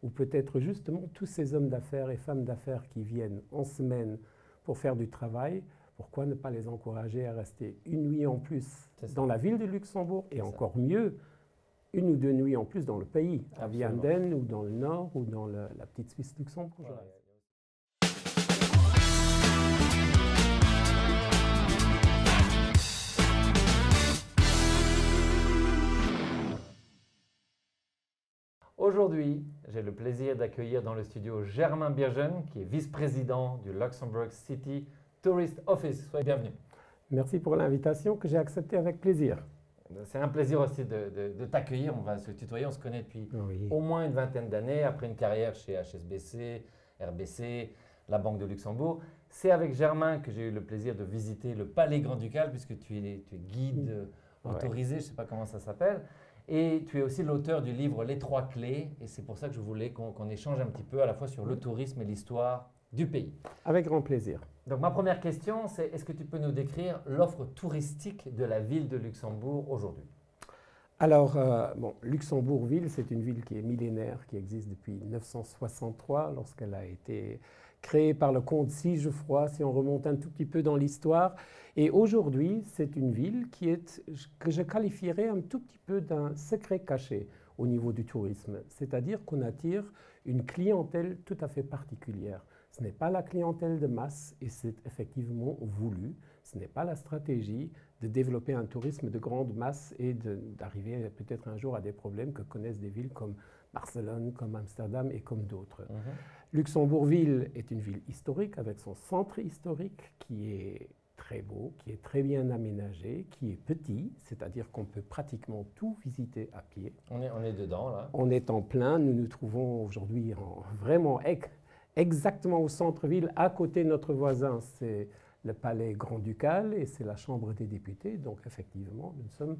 ou peut-être justement tous ces hommes d'affaires et femmes d'affaires qui viennent en semaine pour faire du travail, pourquoi ne pas les encourager à rester une nuit en plus dans la ville de Luxembourg et encore mieux, une ou deux nuits en plus dans le pays, à Vianden ou dans le nord ou dans la petite Suisse luxembourgeoise. Voilà. Aujourd'hui, j'ai le plaisir d'accueillir dans le studio Germain Biergen, qui est vice-président du Luxembourg City Tourist Office. Soyez bienvenue. Merci pour l'invitation que j'ai acceptée avec plaisir. C'est un plaisir aussi de t'accueillir. On va se tutoyer, on se connaît depuis au moins une vingtaine d'années, après une carrière chez HSBC, RBC, la Banque de Luxembourg. C'est avec Germain que j'ai eu le plaisir de visiter le Palais Grand-Ducal, puisque tu es guide autorisé, je ne sais pas comment ça s'appelle. Et tu es aussi l'auteur du livre Les Trois Clés. Et c'est pour ça que je voulais qu'on échange un petit peu à la fois sur le tourisme et l'histoire du pays. Avec grand plaisir. Donc ma première question, c'est est-ce que tu peux nous décrire l'offre touristique de la ville de Luxembourg aujourd'hui? Alors, Luxembourg-Ville, c'est une ville qui est millénaire, qui existe depuis 1963, lorsqu'elle a été créée par le comte Sigefroy, si on remonte un tout petit peu dans l'histoire. Et aujourd'hui, c'est une ville que je qualifierais un tout petit peu d'un secret caché au niveau du tourisme. C'est-à-dire qu'on attire une clientèle tout à fait particulière. Ce n'est pas la clientèle de masse et c'est effectivement voulu. Ce n'est pas la stratégie de développer un tourisme de grande masse et d'arriver peut-être un jour à des problèmes que connaissent des villes comme Barcelone, comme Amsterdam et comme d'autres. Luxembourg-Ville est une ville historique avec son centre historique qui est très beau, qui est très bien aménagé, qui est petit, c'est-à-dire qu'on peut pratiquement tout visiter à pied. On est dedans là. On est en plein, nous nous trouvons aujourd'hui vraiment exactement au centre-ville, à côté de notre voisin, c'est le palais Grand-Ducal et c'est la Chambre des députés. Donc effectivement, nous sommes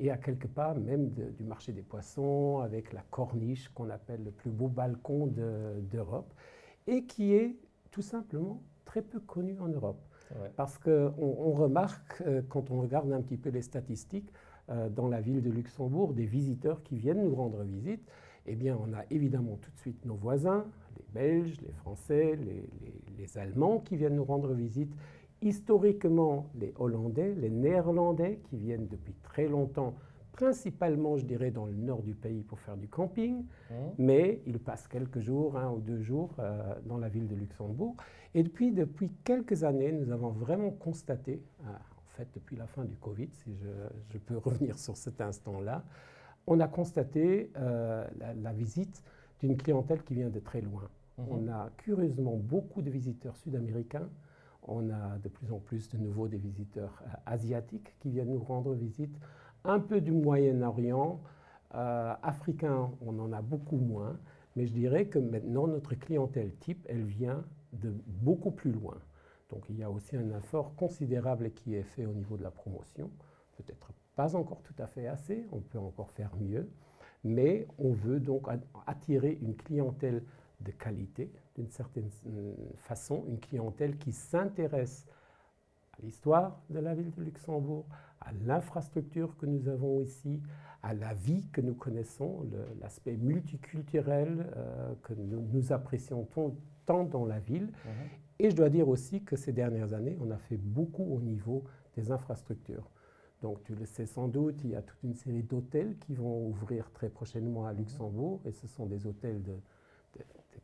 à quelques pas même du marché des poissons, avec la corniche qu'on appelle le plus beau balcon d'Europe et qui est tout simplement très peu connu en Europe. Parce qu'on remarque, quand on regarde un petit peu les statistiques, dans la ville de Luxembourg, des visiteurs qui viennent nous rendre visite, eh bien, on a évidemment tout de suite nos voisins, les Belges, les Français, les Allemands qui viennent nous rendre visite. Historiquement, les Hollandais, les Néerlandais qui viennent depuis très longtemps, principalement, je dirais, dans le nord du pays pour faire du camping, mais ils passent quelques jours, 1 ou 2 jours dans la ville de Luxembourg. Et depuis quelques années, nous avons vraiment constaté, en fait depuis la fin du Covid, si je peux revenir sur cet instant-là, on a constaté la visite d'une clientèle qui vient de très loin. On a curieusement beaucoup de visiteurs sud-américains. On a de plus en plus de nouveau des visiteurs asiatiques qui viennent nous rendre visite. Un peu du Moyen-Orient, africain, on en a beaucoup moins. Mais je dirais que maintenant, notre clientèle type, elle vient de beaucoup plus loin. Donc il y a aussi un effort considérable qui est fait au niveau de la promotion. Peut-être pas encore tout à fait assez, on peut encore faire mieux. Mais on veut donc attirer une clientèle de qualité, d'une certaine façon, une clientèle qui s'intéresse à l'histoire de la ville de Luxembourg, à l'infrastructure que nous avons ici, à la vie que nous connaissons, l'aspect multiculturel que nous apprécions tant dans la ville. Et je dois dire aussi que ces dernières années, on a fait beaucoup au niveau des infrastructures. Donc tu le sais sans doute, il y a toute une série d'hôtels qui vont ouvrir très prochainement à Luxembourg et ce sont des hôtels de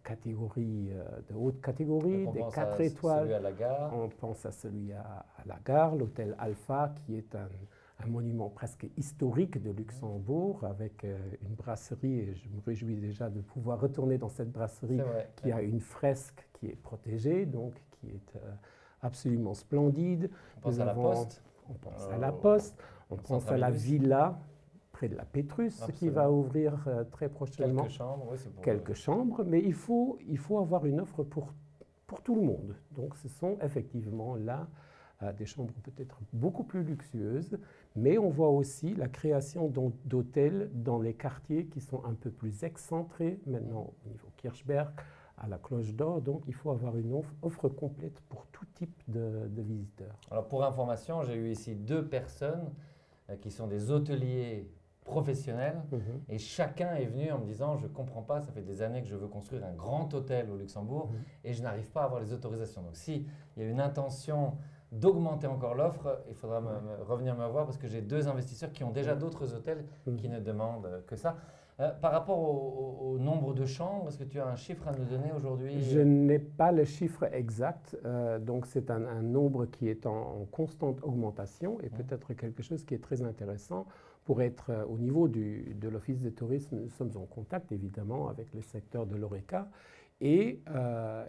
catégorie, de haute catégorie, des 4 étoiles. À la gare. On pense à celui à la gare, l'hôtel Alpha, qui est un monument presque historique de Luxembourg, avec une brasserie, et je me réjouis déjà de pouvoir retourner dans cette brasserie qui a une fresque qui est protégée, donc qui est absolument splendide. On pense à la Poste. On pense à la Poste, on pense à la Villa, près de la Pétrus, qui va ouvrir très prochainement. Quelques chambres, oui, c'est pour quelques chambres, mais il faut avoir une offre pour tout le monde. Donc ce sont effectivement là des chambres peut-être beaucoup plus luxueuses, mais on voit aussi la création d'hôtels dans les quartiers qui sont un peu plus excentrés, maintenant au niveau Kirchberg, à la Cloche d'Or, donc il faut avoir une offre complète pour tout type de visiteurs. Alors pour information, j'ai eu ici 2 personnes qui sont des hôteliers professionnels. Et chacun est venu en me disant, je ne comprends pas, ça fait des années que je veux construire un grand hôtel au Luxembourg et je n'arrive pas à avoir les autorisations. Donc s'il y a une intention d'augmenter encore l'offre, il faudra revenir me voir parce que j'ai 2 investisseurs qui ont déjà d'autres hôtels qui ne demandent que ça. Par rapport au nombre de chambres, est-ce que tu as un chiffre à nous donner aujourd'hui? Je n'ai pas le chiffre exact, donc c'est un nombre qui est en constante augmentation et peut-être quelque chose qui est très intéressant pour être au niveau de l'Office de tourisme. Nous sommes en contact évidemment avec le secteur de l'ORECA et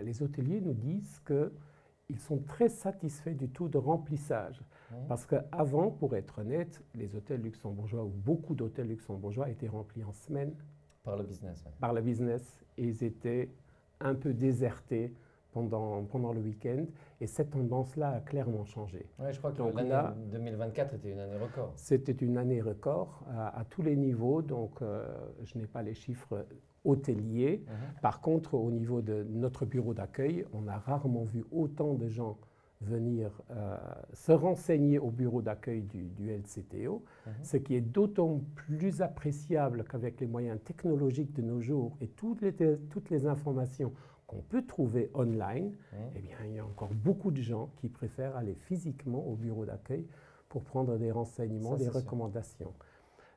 les hôteliers nous disent qu'ils sont très satisfaits du taux de remplissage. Parce qu'avant, pour être honnête, les hôtels luxembourgeois ou beaucoup d'hôtels luxembourgeois étaient remplis en semaine. Par le business. Par le business. Et ils étaient un peu désertés pendant le week-end. Et cette tendance-là a clairement changé. Oui, je crois que l'année 2024 était une année record. C'était une année record à tous les niveaux. Donc, je n'ai pas les chiffres hôteliers. Par contre, au niveau de notre bureau d'accueil, on a rarement vu autant de gens venir se renseigner au bureau d'accueil du LCTO, ce qui est d'autant plus appréciable qu'avec les moyens technologiques de nos jours et toutes les informations qu'on peut trouver online, eh bien, il y a encore beaucoup de gens qui préfèrent aller physiquement au bureau d'accueil pour prendre des renseignements, des recommandations.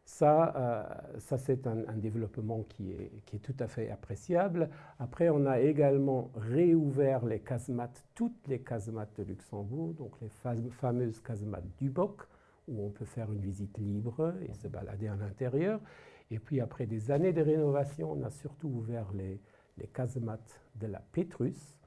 Ça, c'est un développement qui est tout à fait appréciable. Après, on a également réouvert les casemates, toutes les casemates de Luxembourg, donc les fameuses casemates du BOC, où on peut faire une visite libre et se balader à l'intérieur. Et puis, après des années de rénovation, on a surtout ouvert les casemates de la Pétrus,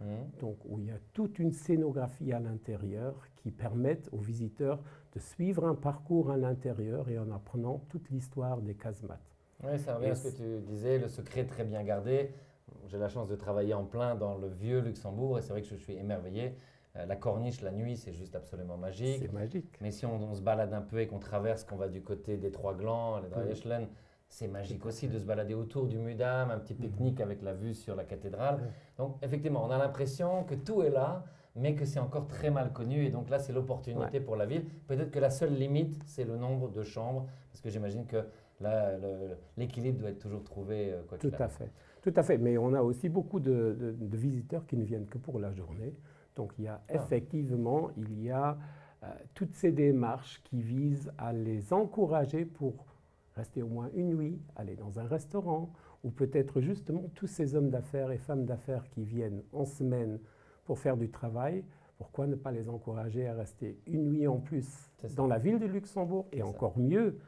donc où il y a toute une scénographie à l'intérieur qui permettent aux visiteurs de suivre un parcours à l'intérieur et en apprenant toute l'histoire des casemates. Oui, ça revient à ce que tu disais, le secret très bien gardé. J'ai la chance de travailler en plein dans le vieux Luxembourg et c'est vrai que je suis émerveillé. La corniche, la nuit, c'est juste absolument magique. C'est magique. Mais si on se balade un peu et qu'on traverse, qu'on va du côté des Trois-Glands, les Dreieschlen, c'est magique aussi de se balader autour du Mudam, un petit pique-nique avec la vue sur la cathédrale. Donc effectivement, on a l'impression que tout est là, mais que c'est encore très mal connu. Et donc là, c'est l'opportunité pour la ville. Peut-être que la seule limite, c'est le nombre de chambres, parce que j'imagine que là, l'équilibre doit être toujours trouvé. Tout à fait. Tout à fait. Mais on a aussi beaucoup de visiteurs qui ne viennent que pour la journée. Donc il y a effectivement, il y a toutes ces démarches qui visent à les encourager pour rester au moins une nuit, aller dans un restaurant, ou peut-être justement tous ces hommes d'affaires et femmes d'affaires qui viennent en semaine pour faire du travail, pourquoi ne pas les encourager à rester une nuit en plus dans la ville de Luxembourg et encore mieux,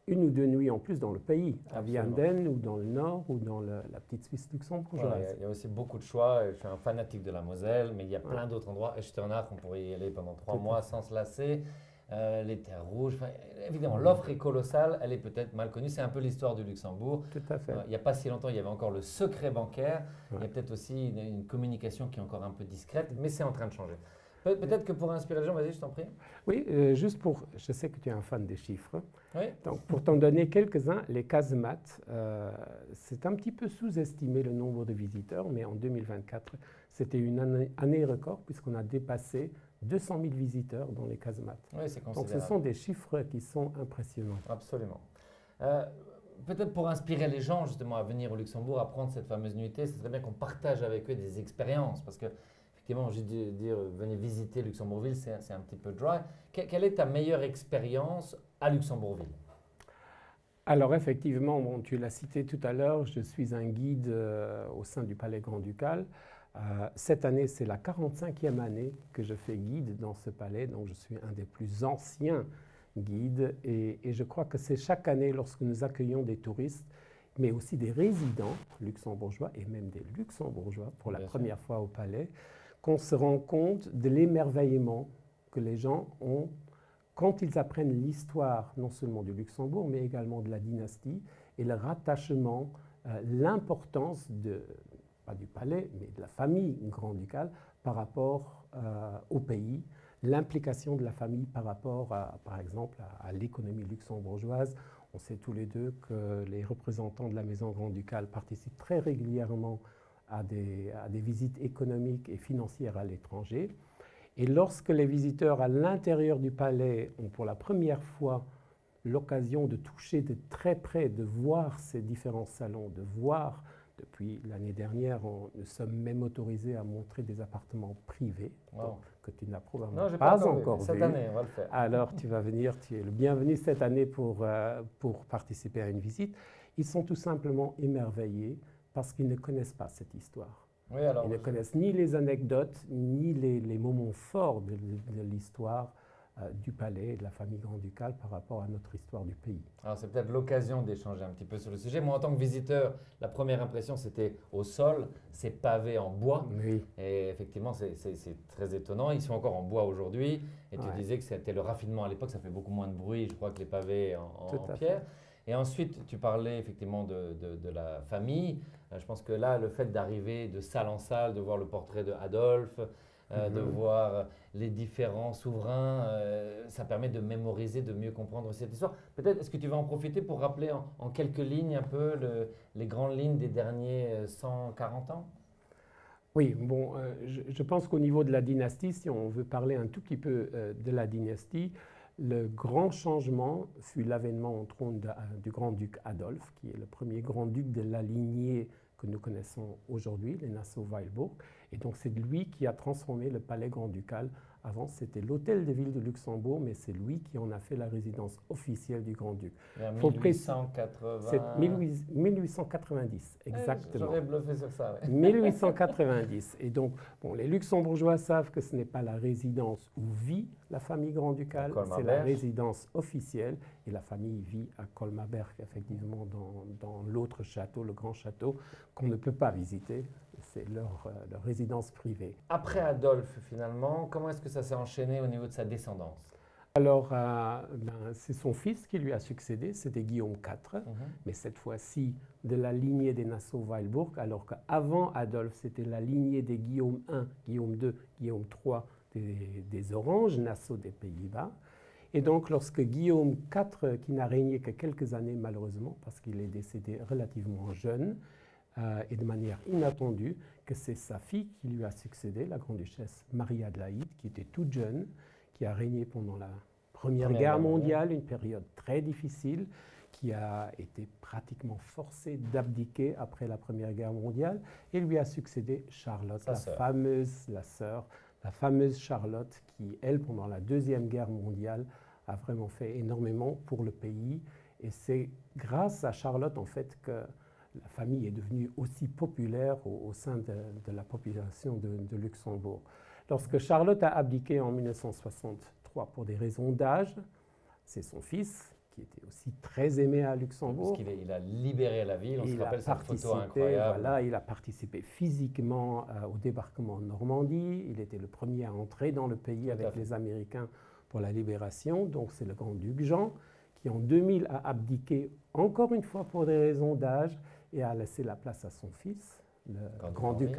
1 ou 2 nuits en plus dans le pays, à Vianden ou dans le nord ou dans la petite Suisse luxembourgeoise. Il y a aussi beaucoup de choix. Je suis un fanatique de la Moselle, mais il y a plein d'autres endroits. Echternach, on pourrait y aller pendant 3 mois sans se lasser. Les terres rouges, évidemment, l'offre est colossale, elle est peut-être mal connue, c'est un peu l'histoire du Luxembourg. Tout à fait. Il n'y a pas si longtemps, il y avait encore le secret bancaire, il y a peut-être aussi une communication qui est encore un peu discrète, mais c'est en train de changer. Peut-être que pour inspirer les gens, vas-y, je t'en prie. Oui, juste je sais que tu es un fan des chiffres, oui. Donc pour t'en donner quelques-uns, les casemates, c'est un petit peu sous-estimé le nombre de visiteurs, mais en 2024, c'était une année record puisqu'on a dépassé 200 000 visiteurs dans les casemates. Oui, c'est considérable. Donc ce sont des chiffres qui sont impressionnants. Absolument. Peut-être pour inspirer les gens justement à venir au Luxembourg, à prendre cette fameuse nuitée, ce serait bien qu'on partage avec eux des expériences parce que effectivement, j'ai dû dire venez visiter Luxembourgville, c'est un petit peu dry. Quelle est ta meilleure expérience à Luxembourgville? Alors effectivement, bon, tu l'as cité tout à l'heure, je suis un guide au sein du Palais Grand-Ducal. Cette année, c'est la 45e année que je fais guide dans ce palais, donc je suis un des plus anciens guides et je crois que c'est chaque année lorsque nous accueillons des touristes, mais aussi des résidents luxembourgeois et même des luxembourgeois pour la première fois au palais, qu'on se rend compte de l'émerveillement que les gens ont quand ils apprennent l'histoire non seulement du Luxembourg, mais également de la dynastie et le rattachement, l'importance pas du palais, mais de la famille grand-ducale par rapport au pays, l'implication de la famille par rapport, par exemple, à l'économie luxembourgeoise. On sait tous les deux que les représentants de la maison grand-ducale participent très régulièrement à des visites économiques et financières à l'étranger. Et lorsque les visiteurs à l'intérieur du palais ont pour la première fois l'occasion de toucher de très près, de voir ces différents salons, de voir, depuis l'année dernière, nous sommes même autorisés à montrer des appartements privés, donc, que tu n'as probablement pas encore vu. Cette année, on va le faire. Alors tu vas venir, tu es le bienvenu cette année pour participer à une visite. Ils sont tout simplement émerveillés parce qu'ils ne connaissent pas cette histoire. Oui, alors, ils ne connaissent ni les anecdotes, ni les moments forts de l'histoire du palais et de la famille grand-ducale par rapport à notre histoire du pays. Alors c'est peut-être l'occasion d'échanger un petit peu sur le sujet. Moi, en tant que visiteur, la première impression, c'était au sol, c'est pavé en bois. Oui. Et effectivement, c'est très étonnant. Ils sont encore en bois aujourd'hui. Et tu disais que c'était le raffinement à l'époque, ça fait beaucoup moins de bruit, je crois, que les pavés en pierre. Et ensuite, tu parlais effectivement de la famille. Je pense que là, le fait d'arriver de salle en salle, de voir le portrait de Adolphe, de voir les différents souverains, ça permet de mémoriser, de mieux comprendre cette histoire. Peut-être, est-ce que tu vas en profiter pour rappeler en quelques lignes un peu les grandes lignes des derniers 140 ans? Oui, bon, je pense qu'au niveau de la dynastie, si on veut parler un tout petit peu de la dynastie, le grand changement fut l'avènement au trône du grand-duc Adolphe, qui est le premier grand-duc de la lignée que nous connaissons aujourd'hui, les Nassau-Weilbourg. Et donc c'est lui qui a transformé le palais grand-ducal. Avant, c'était l'hôtel de ville de Luxembourg, mais c'est lui qui en a fait la résidence officielle du grand-duc. En 1880... C'est 1890, exactement. J'aurais bluffé sur ça. Ouais. 1890. Et donc, bon, les Luxembourgeois savent que ce n'est pas la résidence où vit la famille grand-ducale, c'est la résidence officielle. Et la famille vit à Colmaberg, effectivement, dans l'autre château, le grand château, qu'on ne peut pas visiter. C'est leur résidence privée. Après Adolphe, finalement, comment est-ce que ça s'est enchaîné au niveau de sa descendance? Alors, c'est son fils qui lui a succédé, c'était Guillaume IV, mais cette fois-ci de la lignée des Nassau-Weilbourg, alors qu'avant Adolphe, c'était la lignée des Guillaume I, Guillaume II, Guillaume III des Oranges, Nassau des Pays-Bas. Et donc, lorsque Guillaume IV, qui n'a régné que quelques années malheureusement, parce qu'il est décédé relativement jeune, et de manière inattendue, que c'est sa fille qui lui a succédé, la grande-duchesse Marie-Adélaïde, qui était toute jeune, qui a régné pendant la Première Guerre mondiale, une période très difficile, qui a été pratiquement forcée d'abdiquer après la Première Guerre mondiale, et lui a succédé Charlotte, la fameuse Charlotte, qui, elle, pendant la Deuxième Guerre mondiale, a vraiment fait énormément pour le pays. Et c'est grâce à Charlotte, en fait, que la famille est devenue aussi populaire au sein de la population de Luxembourg. Lorsque Charlotte a abdiqué en 1963 pour des raisons d'âge, c'est son fils, qui était aussi très aimé à Luxembourg. Parce qu'il a libéré la ville, on se rappelle cette photo incroyable. Voilà, il a participé physiquement au débarquement en Normandie, il était le premier à entrer dans le pays avec les Américains pour la libération, donc c'est le grand-duc Jean, qui en 2000 a abdiqué encore une fois pour des raisons d'âge, et a laissé la place à son fils, le grand-duc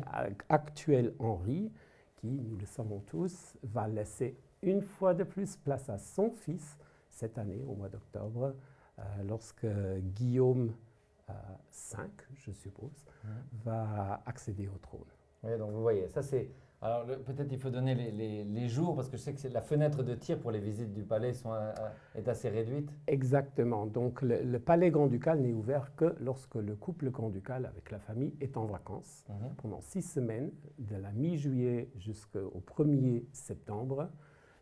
actuel Henri, qui, nous le savons tous, va laisser une fois de plus place à son fils cette année, au mois d'octobre, lorsque Guillaume V, je suppose, va accéder au trône. Oui, donc vous voyez, ça c'est... Alors peut-être il faut donner les jours, parce que je sais que la fenêtre de tir pour les visites du palais est assez réduite. Exactement. Donc le palais grand-ducal n'est ouvert que lorsque le couple grand-ducal avec la famille est en vacances pendant 6 semaines, de la mi-juillet jusqu'au 1er septembre.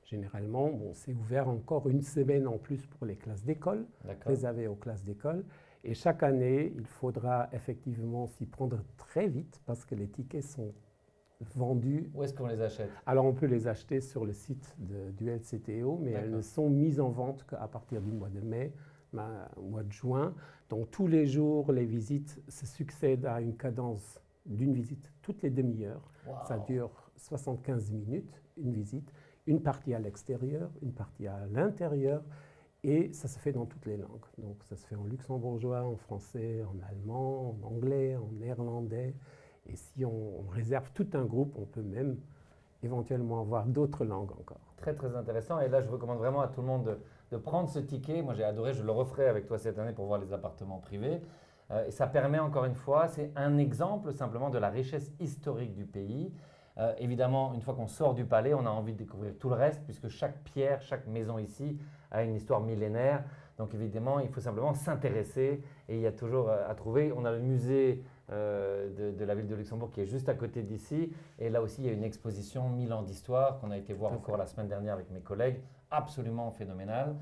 Généralement, c'est ouvert encore une semaine en plus pour les classes d'école, réservées aux classes d'école. Et chaque année, il faudra effectivement s'y prendre très vite parce que les tickets sont vendus. Où est-ce qu'on les achète? Alors, on peut les acheter sur le site du LCTO, mais elles ne sont mises en vente qu'à partir du mois de mai, mois de juin. Donc, tous les jours, les visites se succèdent à une cadence d'une visite toutes les demi-heures. Wow. Ça dure 75 minutes, une visite, une partie à l'extérieur, une partie à l'intérieur, et ça se fait dans toutes les langues. Donc, ça se fait en luxembourgeois, en français, en allemand, en anglais, en néerlandais. Et si on réserve tout un groupe, on peut même éventuellement avoir d'autres langues encore. Très, très intéressant. Et là, je recommande vraiment à tout le monde de prendre ce ticket. Moi, j'ai adoré, je le referai avec toi cette année pour voir les appartements privés. Et ça permet encore une fois, c'est un exemple simplement de la richesse historique du pays. Évidemment, une fois qu'on sort du palais, on a envie de découvrir tout le reste, puisque chaque pierre, chaque maison ici a une histoire millénaire. Donc évidemment, il faut simplement s'intéresser et il y a toujours à trouver. On a le musée de la ville de Luxembourg qui est juste à côté d'ici. Et là aussi, il y a une exposition 1000 ans d'histoire qu'on a été voir encore la semaine dernière avec mes collègues. Absolument phénoménal.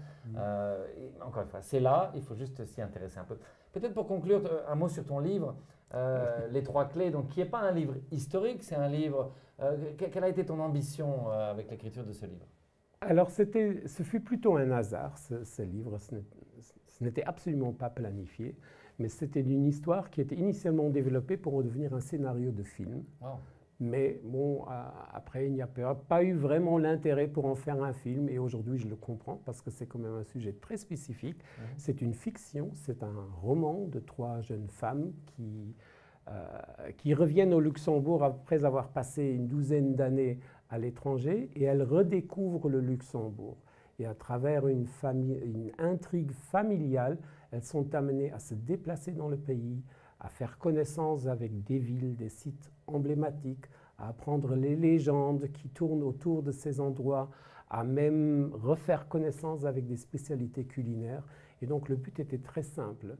Encore une fois, c'est là, il faut juste s'y intéresser un peu. Peut-être pour conclure, un mot sur ton livre, Les trois clés, donc, qui n'est pas un livre historique, c'est un livre… quelle a été ton ambition avec l'écriture de ce livre? Alors, ce fut plutôt un hasard, ce livre. Ce n'était absolument pas planifié, mais c'était une histoire qui était initialement développée pour en devenir un scénario de film. Wow. Mais bon, après, il n'y a pas eu vraiment l'intérêt pour en faire un film, et aujourd'hui, je le comprends, parce que c'est quand même un sujet très spécifique. C'est une fiction, c'est un roman de 3 jeunes femmes qui reviennent au Luxembourg après avoir passé une douzaine d'années à l'étranger, et elles redécouvrent le Luxembourg. Et à travers une intrigue familiale, elles sont amenées à se déplacer dans le pays, à faire connaissance avec des villes, des sites emblématiques, à apprendre les légendes qui tournent autour de ces endroits, à même refaire connaissance avec des spécialités culinaires. Et donc le but était très simple,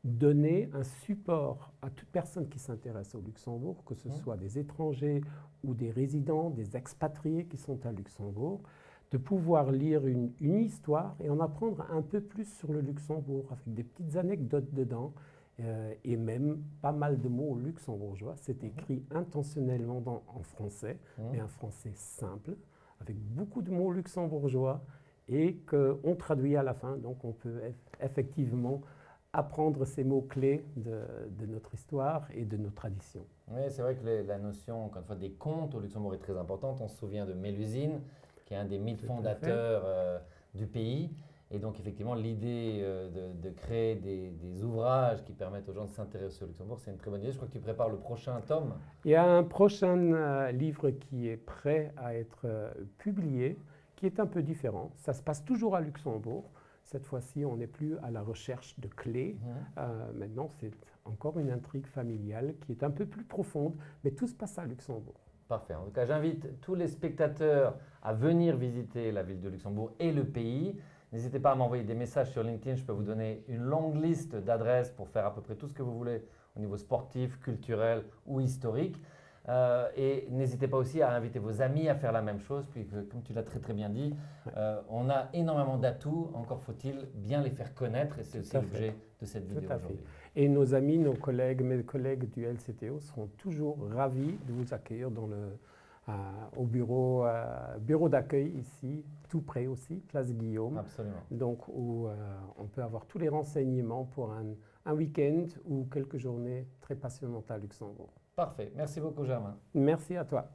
donner un support à toute personne qui s'intéresse au Luxembourg, que ce soit des étrangers ou des résidents, des expatriés qui sont à Luxembourg, de pouvoir lire une histoire et en apprendre un peu plus sur le Luxembourg, avec des petites anecdotes dedans, et même pas mal de mots luxembourgeois. C'est écrit intentionnellement en français, mais un français simple, avec beaucoup de mots luxembourgeois, et qu'on traduit à la fin, donc on peut effectivement apprendre ces mots-clés de notre histoire et de nos traditions. Oui, c'est vrai que la notion, encore une fois, des contes au Luxembourg est très importante. On se souvient de Mélusine, qui est un des 1000 fondateurs du pays. Et donc, effectivement, l'idée de créer des ouvrages qui permettent aux gens de s'intéresser au Luxembourg, c'est une très bonne idée. Je crois que tu prépares le prochain tome. Il y a un prochain livre qui est prêt à être publié, qui est un peu différent. Ça se passe toujours à Luxembourg. Cette fois-ci, on n'est plus à la recherche de clés. Maintenant, c'est encore une intrigue familiale qui est un peu plus profonde, mais tout se passe à Luxembourg. Parfait. En tout cas, j'invite tous les spectateurs à venir visiter la ville de Luxembourg et le pays. N'hésitez pas à m'envoyer des messages sur LinkedIn. Je peux vous donner une longue liste d'adresses pour faire à peu près tout ce que vous voulez au niveau sportif, culturel ou historique. Et n'hésitez pas aussi à inviter vos amis à faire la même chose, puisque comme tu l'as très bien dit, on a énormément d'atouts, encore faut-il bien les faire connaître, et c'est aussi l'objet de cette vidéo aujourd'hui. Et nos amis, mes collègues du LCTO seront toujours ravis de vous accueillir au bureau d'accueil ici, tout près aussi, place Guillaume. Absolument. Donc où on peut avoir tous les renseignements pour un week-end ou quelques journées très passionnantes à Luxembourg. Parfait. Merci beaucoup, Germain. Merci à toi.